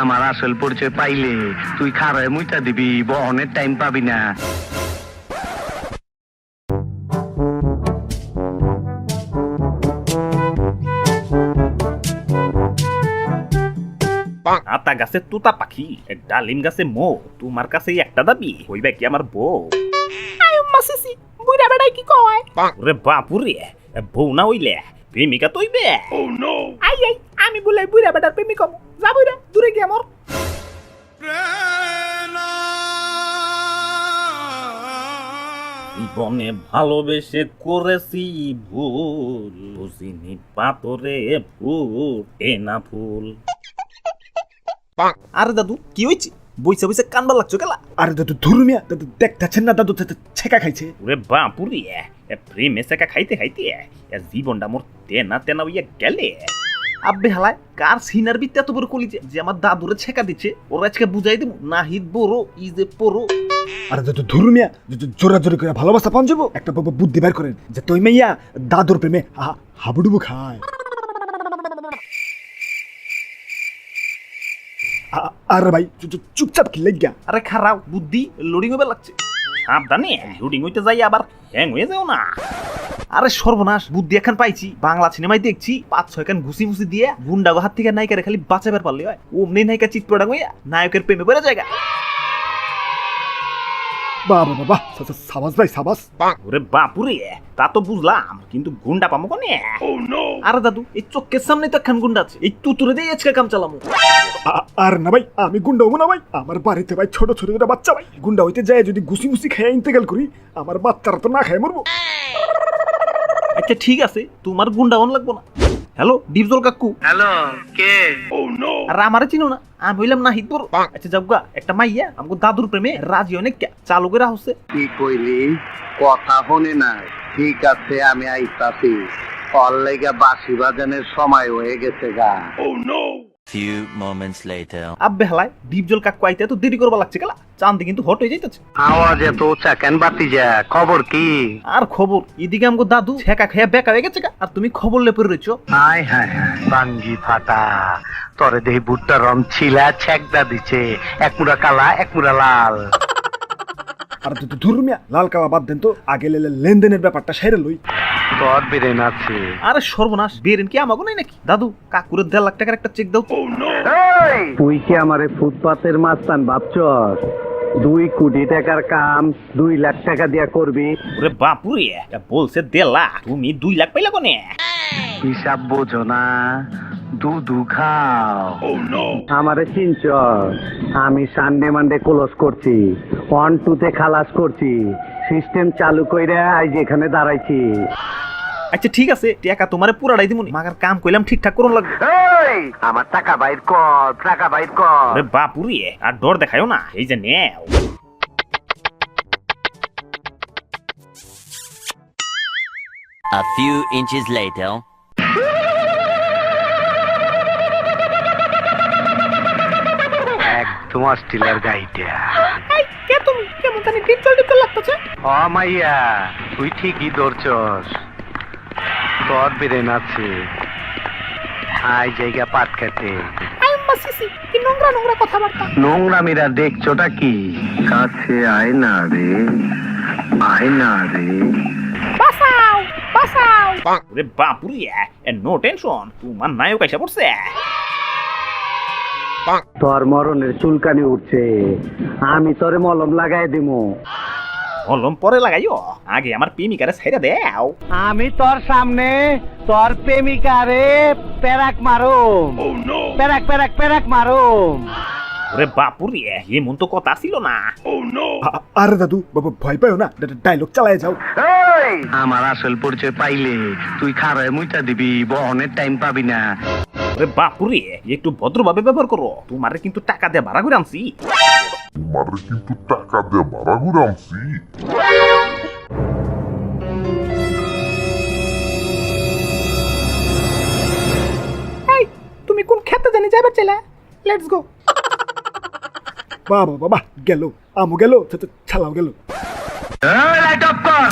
আমার আসল পরিচয় পাইলে তুই খারায় মুইটা দিবি, বহনের টাইম পাবি না। আতা গাছে তোতা পাখি, ডালিম গাছে মো, তোমার কাছে একটা দাবি, হইবা কি আমার বউ? মাসিসি বুইরা বেড়াই কি কয়? ওরে বাপুরে, বউ না হইলে প্রেমিকা তৈবে। আই আই আমি বলে বুইরা বেড়ার প্রেমিক হবো। যা বুইরা দূরে গিয়ে মর। জীবনে ভালোবেসে করেছি ভুল, বুঝিনি পাতরে ফুটে না ফুল। আরে দাদু কি হয়েছে? বইসা বইসা কানবা লাগছো কেলা? আরে দাদু ধর্মিয়া দাদু দেখতেছেন না দাদু ছেকা খাইছে। ওরে বাপুরে, প্রেমে সেকা খাইতে খাইতে জীবনটা মোর তেনা তেনা হইয়া গেলে। আব্বে হালায় কার সিনার বিতে এত বড় কলি যে আমার দাদুরে ছেকা দিচ্ছে। ওরা আজকে বুঝাই দিব নাহিদ বড় ইজে পড়ো। আরে দাদু ধর্মিয়া জোরা জোরে করে ভালোবাসা পান যাবো, একটা বুদ্ধি বের করেন যে তুই মাইয়া দাদুর প্রেমে হাবুডুবু খায়। আরে ভাই চুপচাপ কি লেগা? আরে খারাপ বুদ্ধি লোডিং হবে লাগছে। সাবধানে লোডিং হইতে যাই আবার হ্যাং হয়ে যাও না। আরে সর্বনাশ, বুদ্ধি এখন পাইছি। বাংলা সিনেমায় দেখছি 5-6 খান ঘুষি ঘুষি দিয়ে গুন্ডাগো হাত থেকে নায়িকারে খালি বাঁচাবার পারলে হয়। অমনি নায়িকা চিৎ পড়া হইয়া নায়কের প্রেমে পড়ে জায়গা। বাবা বাবা সাবাস ভাই সাবাস। ওরে বাপুরে, তা তো বুঝলাম, কিন্তু গুন্ডা পামো কোনে? আরে দাদু এই চোখের সামনে তো একখান গুন্ডা আছে, এই তুতুরে দিয়ে আজকে কাম চালামু। আর না ভাই আমি গুন্ডা হবো না ভাই। আমার বাড়িতে ভাই ছোট ছোট দুটা বাচ্চা ভাই, গুন্ডা হইতে যায় যদি ঘুষি ঘুষি খেয়ে ইন্তেকাল করি, আমার বাচ্চারা তো না খায় মরবো। আচ্ছা ঠিক আছে, তোমার গুন্ডা অন লাগবো না। হ্যালো ডিপজল কাকু। হ্যালো, কে? আর আমারে চিনো না? আমি হইলাম নাহিদ বড়। আচ্ছা যাবগা, একটা মাইয়া আমগো দাদুর প্রেমে রাজি অনেক চালু করে হচ্ছে। কি কইলি? কথা হনে না। ঠিক আছে, আমি আইতাছি। অল্লাইগা বাঁশি বাজানোর সময় হয়ে গেছে গা। Few moments later. আব্বে হালায় ডিপজল কাকু আইতে তো দেরি করবা লাগছে কেলা? চাঁদি কিন্তু হট হয়ে যাইতেছে। আওয়াজ এত উঁচা কেন বাতি যা? খবর কি? আর খবর এদিকে আমগো দাদু ছেকা খেয়া বেকা হয়ে গেছে আর তুমি খবর লেপে রয়েছো। হায় হায় হায়, বাঙ্গি ফাটা। তরে দেহি বুটটা রম ছিলা ছেকদা দিছে, এক মুড়া কালা এক মুড়া লাল। আর তো ধর্মিয়া লাল কালা বাদ দেন তো, আগে লেনদেনের ব্যাপারটা সেরে লই। তোর বেরেন আছে। আরে সর্বনাশ, বেরেন কি আমাগো নাই নাকি? দাদু কাকুরের 1.5 লাখ টাকার একটা চেক দাও। তুই কি আমারে ফুটপাতের মাস্তান ভাবছস? 2 কোটি টাকার কাম 2 লাখ টাকা দিয়া করবি? ওরে বাপুরে, বলছে 1.5 লাখ, তুমি 2 লাখ পাইলা কোনে? হিসাব বোঝো না, দুধু খাও। আমারে চিনছ? আমি সানডে মানডে ক্লোজ করছি, 1-2 খালাস করছি, সিস্টেম চালু কইরা আজ এখানে দাঁড়াইছি। আচ্ছা ঠিক আছে, টাকা তোমারে পুরাটাই দিমুনি, মাগার কাম কইলাম ঠিকঠাক করুন লাগবে। আমার টাকা বাইর কর, টাকা বাইর কর। ওরে বাপুরে, আর ডর দেখায়ও না, এই যে নেও। A few inches later. একদম অস্ট্রেলিয়ার গাইটা। এই কে তুমি? কেমন জানি ডিপজল ডিপজল লাগতেছে। ও মাইয়া, তুই ঠিকই ধরছস। তোর বেরেন আছে। আই জায়গা পাট খেতে। আই মাসিসি কি নোংরা নোংরা কথাবার্তা। নোংরামিরা দেখছোটা কি? কাছে আয় না রে, আয় না রে। বাঁচাও বাঁচাও। ওরে বাপুরে, নো টেনশন, তোমার নায়ক এসে পড়ছে। তোর মরণের চুলকানি উঠছে, আমি তোরে মলম লাগাই দিমু। মলম পরে লাগাইও, আগে আমার প্রেমিকারে ছাইরা দাও। আমি তোর সামনে তোর প্রেমিকারে প্যারাক মারুম। প্যারাক প্যারাক প্যারাক মারুম। ওরে বাপুরে, এমন তো কথা ছিল না। আরে দাদু বাবা ভয় পাও না, ডায়লগ চালায় যাও। আমার আসল পরিচয় পাইলে তুই খারায় মুইটা দিবি, বহনের টাইম পাবি না। ওরে বাপুরে, একটু ভদ্রভাবে ব্যবহার করো, তোমারে কিন্তু টাকা দিয়ে ভাড়া করে আনছি। এই তুমি কোন খেতে জানি যাইবার চাইলা? Let's go. বাবা বাবা গেল, আমও গেল, ছালাও গেল। লাইট অফ কর।